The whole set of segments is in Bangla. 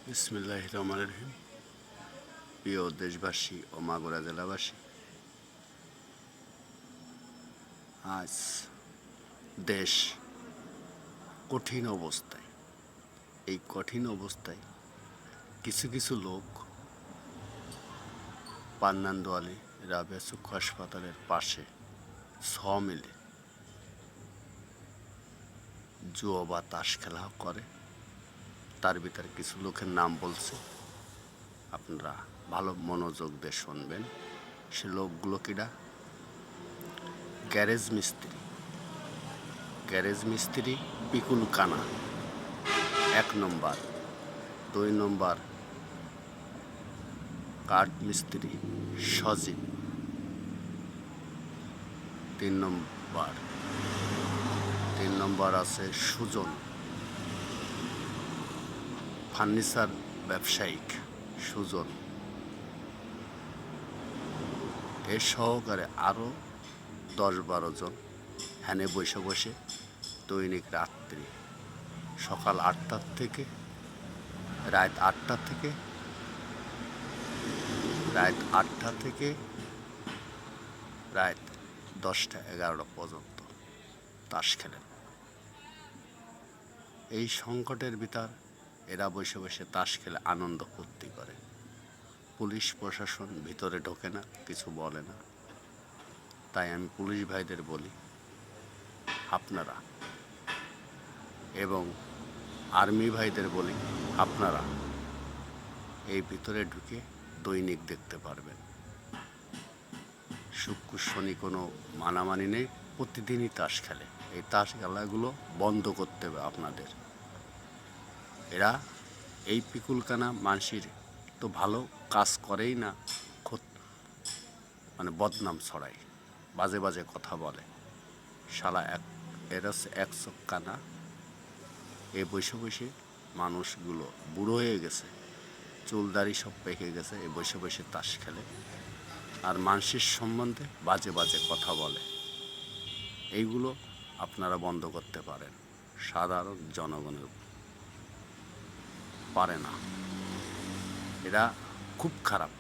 বিসমিল্লাহির রহমানির রহিম। প্রিয় দেশবাসী ও মাগুরা জেলাবাসী, আজ দেশ কঠিন অবস্থায়। এই কঠিন অবস্থায় কিছু কিছু লোক পান্নানদোয়ালি রাবেয়া চক্ষু হাসপাতালের পাশে মিলে জুয়া বা তাস খেলা করে। তার ভিতরে কিছু লোকের নাম বলছে, আপনারা ভালো মনোযোগ দিয়ে শুনবেন। সে লোকগুলো কিনা গ্যারেজ মিস্ত্রি পিকুল কানা 1 নম্বর, 2 নম্বর কাঠ মিস্ত্রি সজীব, 3 নম্বর আছে সুজন, ফার্নিচার ব্যবসায়িক সুজন, এ সহকারে আরও 10-12 জন হ্যানে বসে বসে দৈনিক রাত্রি সকাল 8টার থেকে রাত 8টা থেকে রাত 10টা-11টা পর্যন্ত তাস খেলেন। এই সংকটের ভিতর এরা বসে বসে তাস খেলে আনন্দ ফুর্তি করে। পুলিশ প্রশাসন ভিতরে ঢোকে না, কিছু বলে না। তাই আমি পুলিশ ভাইদের বলি, আপনারা এবং আর্মি ভাইদের বলি, আপনারা এই ভিতরে ঢুকে দৈনিক দেখতে পারবেন। শুক্র শনি কোনো মানামানি নেই, প্রতিদিনই তাস খেলে। এই তাস খেলাগুলো বন্ধ করতে হবে আপনাদের। এরা এই পিকুলকানা মানসির তো ভালো কাজ করেই না, মানে বদনাম ছড়ায়, বাজে বাজে কথা বলে। শালা এরা এক চক্কানা। এ বসে বসে মানুষগুলো বুড়ো হয়ে গেছে, চুলদারি সব পেকে গেছে, এ বসে বসে তাস খেলে আর মানুষের সম্বন্ধে বাজে বাজে কথা বলে। এইগুলো আপনারা বন্ধ করতে পারেন, সাধারণ জনগণের পারে না। এরা খুব খারাপ,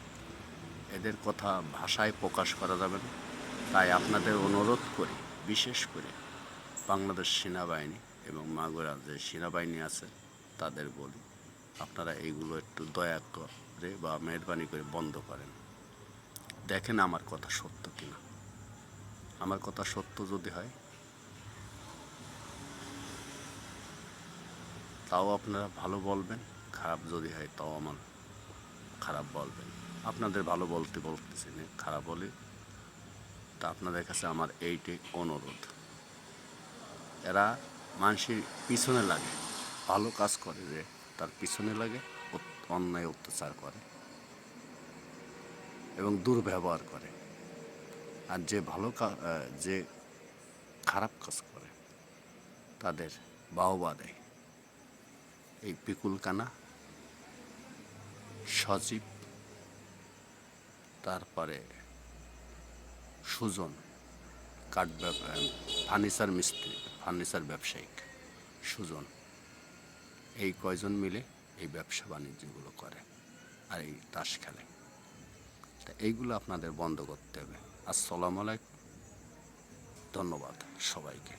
এদের কথা ভাষায় প্রকাশ করা যাবে না। তাই আপনাদের অনুরোধ করি, বিশেষ করে বাংলাদেশ সেনাবাহিনী এবং মাগুরা যে সেনাবাহিনী আছে তাদের বলি, আপনারা এইগুলো একটু দয়া করে বা মেহরবানি করে বন্ধ করেন। দেখেন আমার কথা সত্য কিনা। আমার কথা সত্য যদি হয় তাও আপনারা ভালো বলবেন, খারাপ যদি হয় তাও আমার খারাপ বলবেন। আপনাদের ভালো বলতেছি না, খারাপ বলি। তা আপনাদের কাছে আমার এইটাই অনুরোধ। এরা মানুষের পিছনে লাগে, ভালো কাজ করে যে তার পিছনে লাগে, অন্যায় অত্যাচার করে এবং দুর্ব্যবহার করে। আর যে খারাপ কাজ করে তাদের বাহবা দেয়। এই পিকুলকানা, সজীব, তারপরে সুজন ফার্নিচার ব্যবসায়িক সুজন, এই কয়জন মিলে এই ব্যবসা বাণিজ্যগুলো করে আর এই তাস খেলে। তা এইগুলো আপনাদের বন্ধ করতে হবে। আসসালামু আলাইকুম, ধন্যবাদ সবাইকে।